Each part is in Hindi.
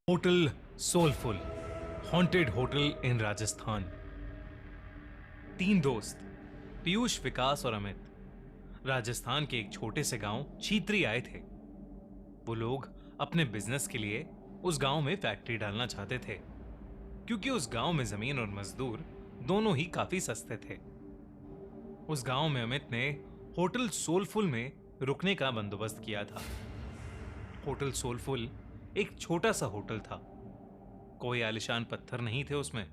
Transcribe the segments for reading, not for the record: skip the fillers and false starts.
Hotel soulful, haunted hotel in Rajasthan. तीन दोस्त पीयूष, विकास और अमित राजस्थान के एक छोटे से गांव छीत्री आए थे। वो लोग अपने बिजनेस के लिए उस गांव में फैक्ट्री डालना चाहते थे, क्योंकि उस गांव में जमीन और मजदूर दोनों ही काफी सस्ते थे। उस गांव में अमित ने होटल सोलफुल में रुकने का बंदोबस्त किया था। होटल सोलफुल एक छोटा सा होटल था। कोई आलिशान पत्थर नहीं थे उसमें,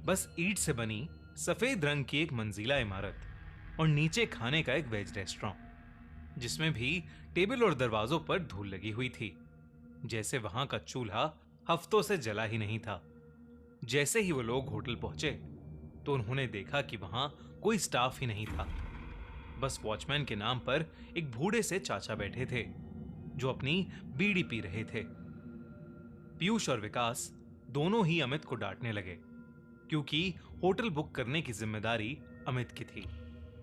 बस ईंट से बनी सफेद रंग की एक मंजिला इमारत और नीचे खाने का एक वेज रेस्टोरेंट, जिसमें भी टेबल और दरवाजों पर धूल लगी हुई थी, जैसे वहां का चूल्हा हफ्तों से जला ही नहीं था। जैसे ही वो लोग होटल पहुंचे तो उन्होंने देखा कि वहां कोई स्टाफ ही नहीं था। बस वॉचमैन के नाम पर एक बूढ़े से चाचा बैठे थे, जो अपनी बीड़ी पी रहे थे। पीयूष और विकास दोनों ही अमित को डांटने लगे, क्योंकि होटल बुक करने की जिम्मेदारी अमित की थी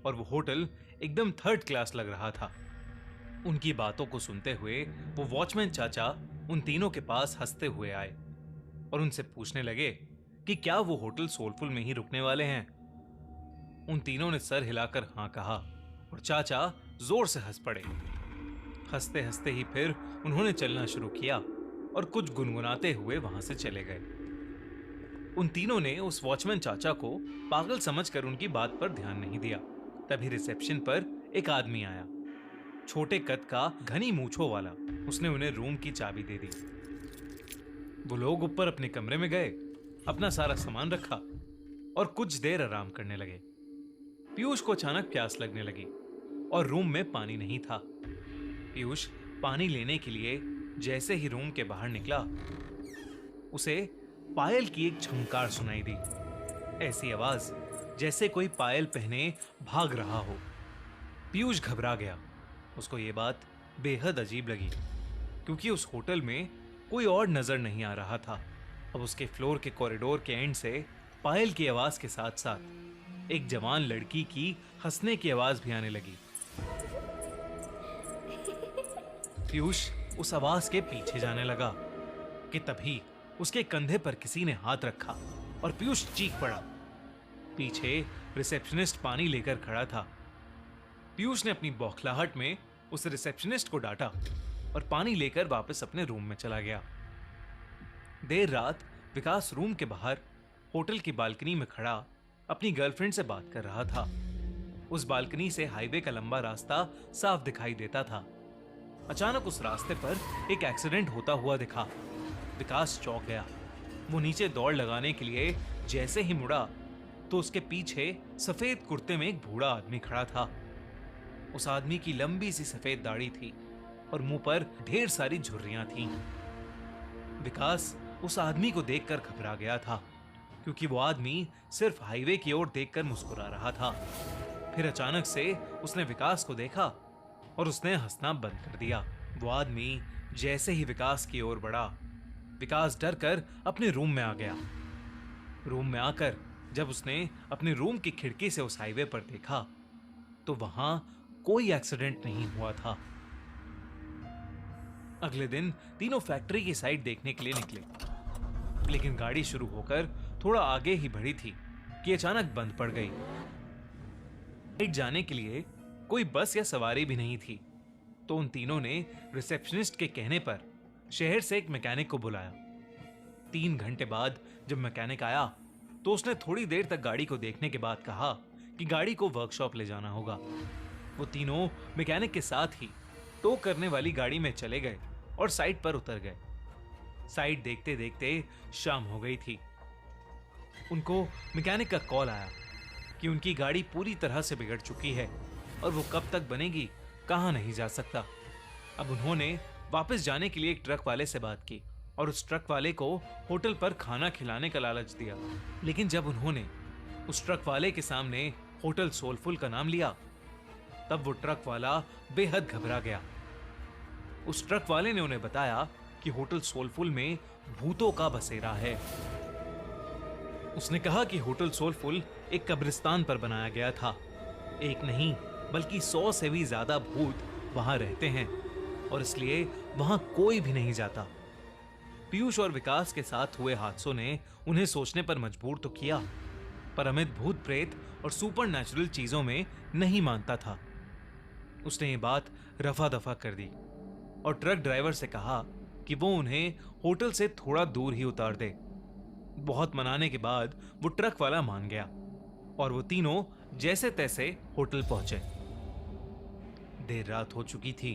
और वो होटल एकदम थर्ड क्लास लग रहा था। उनकी बातों को सुनते हुए वो वॉचमैन चाचा उन तीनों के पास हंसते हुए आए और उनसे पूछने लगे कि क्या वो होटल सोलफुल में ही रुकने वाले हैं। उन तीनों ने सर हिलाकर हां कहा और चाचा जोर से हंस पड़े। हंसते हंसते ही फिर उन्होंने चलना शुरू किया और कुछ गुनगुनाते हुए वहां से चले गए। उन तीनों ने उस वॉचमैन चाचा को पागल समझकर उनकी बात पर ध्यान नहीं दिया। तभी रिसेप्शन पर एक आदमी आया, छोटे कद का, घनी मूंछों वाला। उसने उन्हें रूम की चाबी दे दी। वो लोग ऊपर अपने कमरे में गए, अपना सारा सामान रखा और कुछ देर आराम करने लगे। पीयूष को अचानक प्यास लगने लगी और रूम में पानी नहीं था। पीयूष पानी लेने के लिए जैसे ही रूम के बाहर निकला, उसे पायल की एक झंकार सुनाई दी। ऐसी आवाज जैसे कोई पायल पहने भाग रहा हो। पीयूष घबरा गया। उसको यह बात बेहद अजीब लगी, क्योंकि उस होटल में कोई और नजर नहीं आ रहा था। अब उसके फ्लोर के कॉरिडोर के एंड से पायल की आवाज के साथ साथ एक जवान लड़की की हंसने की आवाज भी आने लगी। पीयूष उस आवाज के पीछे जाने लगा कि तभी उसके कंधे पर किसी ने हाथ रखा और पीयूष चीख पड़ा। पीछे रिसेप्शनिस्ट पानी लेकर खड़ा था। पीयूष ने अपनी बौखलाहट में उस रिसेप्शनिस्ट को डांटा और पानी लेकर वापस अपने रूम में चला गया। देर रात विकास रूम के बाहर होटल की बालकनी में खड़ा अपनी गर्लफ्रेंड से बात कर रहा था। उस बालकनी से हाईवे का लंबा रास्ता साफ दिखाई देता था। अचानक उस रास्ते पर एक एक्सीडेंट होता हुआ दिखा। विकास चौंक गया। वो नीचे दौड़ लगाने के लिए जैसे ही मुड़ा तो उसके पीछे सफेद कुर्ते में एक बूढ़ा आदमी खड़ा था। उस आदमी की लंबी सी सफेद दाढ़ी थी और मुंह पर ढेर सारी झुर्रियां थीं। विकास उस आदमी को देखकर घबरा गया था, क्योंकि वो आदमी सिर्फ हाईवे की ओर देखकर मुस्कुरा रहा था। फिर अचानक से उसने विकास को देखा और उसने हंसना बंद कर दिया। वो आदमी जैसे ही विकास की ओर बढ़ा, विकास डरकर अपने रूम में आ गया। रूम में आकर जब उसने अपने रूम की खिड़की से उस हाईवे पर देखा तो वहां कोई एक्सीडेंट नहीं हुआ था। अगले दिन तीनों फैक्ट्री की साइट देखने के लिए निकले, लेकिन गाड़ी शुरू होकर थोड़ा आगे ही बढ़ी थी कि अचानक बंद पड़ गई। साइट जाने के लिए कोई बस या सवारी भी नहीं थी, तो उन तीनों ने रिसेप्शनिस्ट के कहने पर शहर से एक मैकेनिक को बुलाया। 3 घंटे बाद जब मैकेनिक आया तो उसने थोड़ी देर तक गाड़ी को देखने के बाद कहा कि गाड़ी को वर्कशॉप ले जाना होगा। वो तीनों मैकेनिक के साथ ही टो करने वाली गाड़ी में चले गए और साइट पर उतर गए। साइट देखते देखते शाम हो गई थी। उनको मैकेनिक का कॉल आया कि उनकी गाड़ी पूरी तरह से बिगड़ चुकी है और वो कब तक बनेगी कहां नहीं जा सकता। अब उन्होंने वापस जाने के लिए एक ट्रक वाले से बात की और उस ट्रक वाले को होटल पर खाना खिलाने का लालच दिया। लेकिन जब उन्होंने उस ट्रक वाले के सामने होटल सोलफुल का नाम लिया, तब वो ट्रक वाला बेहद घबरा गया। उस ट्रक वाले ने उन्हें बताया कि होटल सोलफुल में भूतों का बसेरा है। उसने कहा कि होटल सोलफुल एक कब्रिस्तान पर बनाया गया था। एक नहीं बल्कि 100 से भी ज्यादा भूत वहां रहते हैं और इसलिए वहां कोई भी नहीं जाता। पीयूष और विकास के साथ हुए हादसों ने उन्हें सोचने पर मजबूर तो किया, पर अमित भूत प्रेत और सुपर नेचुरल चीजों में नहीं मानता था। उसने ये बात रफा दफा कर दी और ट्रक ड्राइवर से कहा कि वो उन्हें होटल से थोड़ा दूर ही उतार दे। बहुत मनाने के बाद वो ट्रक वाला मान गया और वो तीनों जैसे तैसे होटल पहुंचे। देर रात हो चुकी थी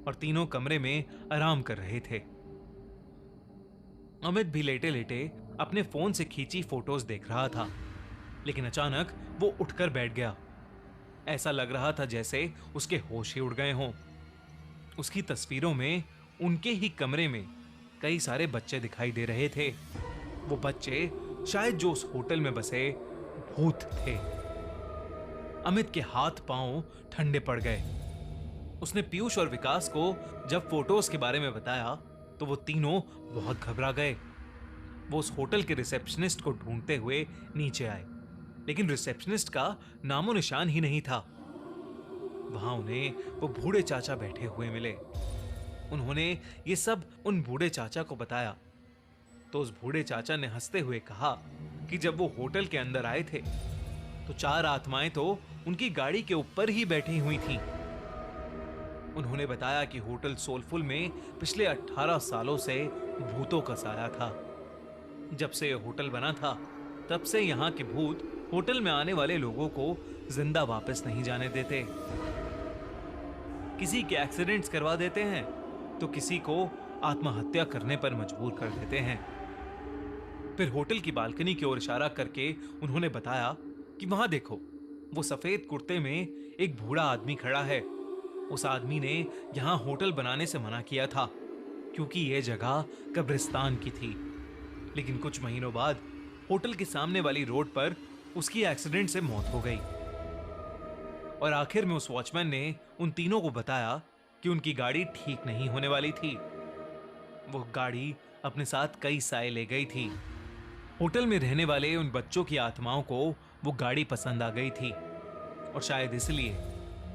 और तीनों कमरे में आराम कर रहे थे। अमित भी लेटे लेटे अपने फोन से खींची फोटोज देख रहा था, लेकिन अचानक वो उठकर बैठ गया। ऐसा लग रहा था जैसे उसके होश ही उड़ गए हों। उसकी तस्वीरों में उनके ही कमरे में कई सारे बच्चे दिखाई दे रहे थे। वो बच्चे शायद जो उस होटल में बसे भूत थे। अमित के हाथ पांव ठंडे पड़ गए। उसने पीयूष और विकास को जब फोटोज के बारे में बताया तो वो तीनों बहुत घबरा गए। वो उस होटल के रिसेप्शनिस्ट को ढूंढते हुए नीचे आए, लेकिन रिसेप्शनिस्ट का नामो निशान ही नहीं था। वहां उन्हें वो बूढ़े चाचा बैठे हुए मिले। उन्होंने ये सब उन बूढ़े चाचा को बताया तो उस बूढ़े चाचा ने हंसते हुए कहा कि जब वो होटल के अंदर आए थे तो 4 आत्माएं तो उनकी गाड़ी के ऊपर ही बैठी हुई थीं। उन्होंने बताया कि होटल सोलफुल में पिछले 18 सालों से भूतों का साया था। जब से यह होटल बना था तब से यहाँ के भूत होटल में आने वाले लोगों को जिंदा वापस नहीं जाने देते। किसी के एक्सीडेंट्स करवा देते हैं तो किसी को आत्महत्या करने पर मजबूर कर देते हैं। फिर होटल की बालकनी की ओर इशारा करके उन्होंने बताया कि वहां देखो, वो सफेद कुर्ते में एक बूढ़ा आदमी खड़ा है। उस आदमी ने यहां होटल बनाने से मना किया था क्योंकि यह जगह कब्रिस्तान की थी, लेकिन कुछ महीनों बाद होटल के सामने वाली रोड पर उसकी एक्सीडेंट से मौत हो गई। और आखिर में उस वॉचमैन ने उन तीनों को बताया कि उनकी गाड़ी ठीक नहीं होने वाली थी। वो गाड़ी अपने साथ कई साए ले गई थी। होटल में रहने वाले उन बच्चों की आत्माओं को वो गाड़ी पसंद आ गई थी और शायद इसलिए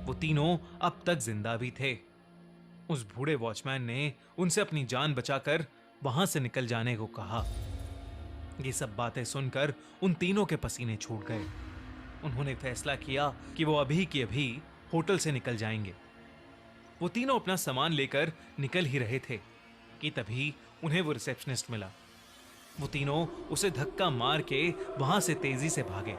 वो तीनों अब तक जिंदा भी थे। उस बूढ़े वॉचमैन ने उनसे अपनी जान बचाकर वहां से निकल जाने को कहा। ये सब बातें सुनकर उन तीनों के पसीने छूट गए। उन्होंने फैसला किया कि वो अभी की अभी होटल से निकल जाएंगे। वो तीनों अपना सामान लेकर निकल ही रहे थे कि तभी उन्हें वो रिसेप्शनिस्ट मिला। वो तीनों उसे धक्का मार के वहां से तेजी से भागे।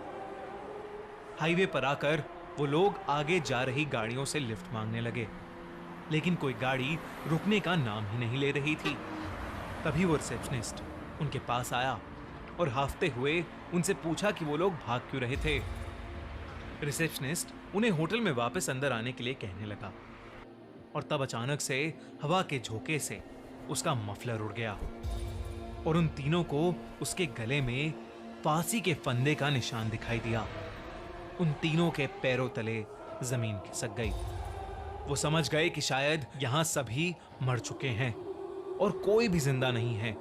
हाईवे पर आकर वो लोग आगे जा रही गाड़ियों से लिफ्ट मांगने लगे, लेकिन कोई गाड़ी रुकने का नाम ही नहीं ले रही थी। तभी वो रिसेप्शनिस्ट उनके पास आया और हाफते हुए उनसे पूछा कि वो लोग भाग क्यों रहे थे। रिसेप्शनिस्ट उन्हें होटल में वापस अंदर आने के लिए कहने लगा और तब अचानक से हवा के झोंके से उसका मफलर उड़ गया और उन तीनों को उसके गले में फांसी के फंदे का निशान दिखाई दिया। उन तीनों के पैरों तले जमीन खिसक गई। वो समझ गए कि शायद यहां सभी मर चुके हैं और कोई भी जिंदा नहीं है।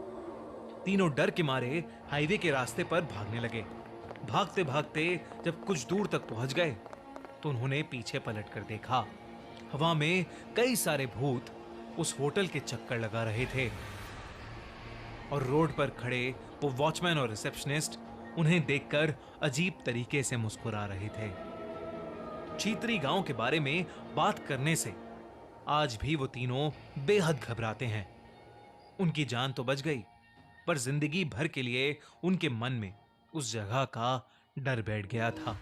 तीनों डर के मारे हाईवे के रास्ते पर भागने लगे। भागते भागते जब कुछ दूर तक पहुंच गए तो उन्होंने पीछे पलट कर देखा। हवा में कई सारे भूत उस होटल के चक्कर लगा रहे थे और रोड पर खड़े वो वॉचमैन और रिसेप्शनिस्ट उन्हें देखकर अजीब तरीके से मुस्कुरा रहे थे। चीत्री गांव के बारे में बात करने से आज भी वो तीनों बेहद घबराते हैं। उनकी जान तो बच गई, पर जिंदगी भर के लिए उनके मन में उस जगह का डर बैठ गया था।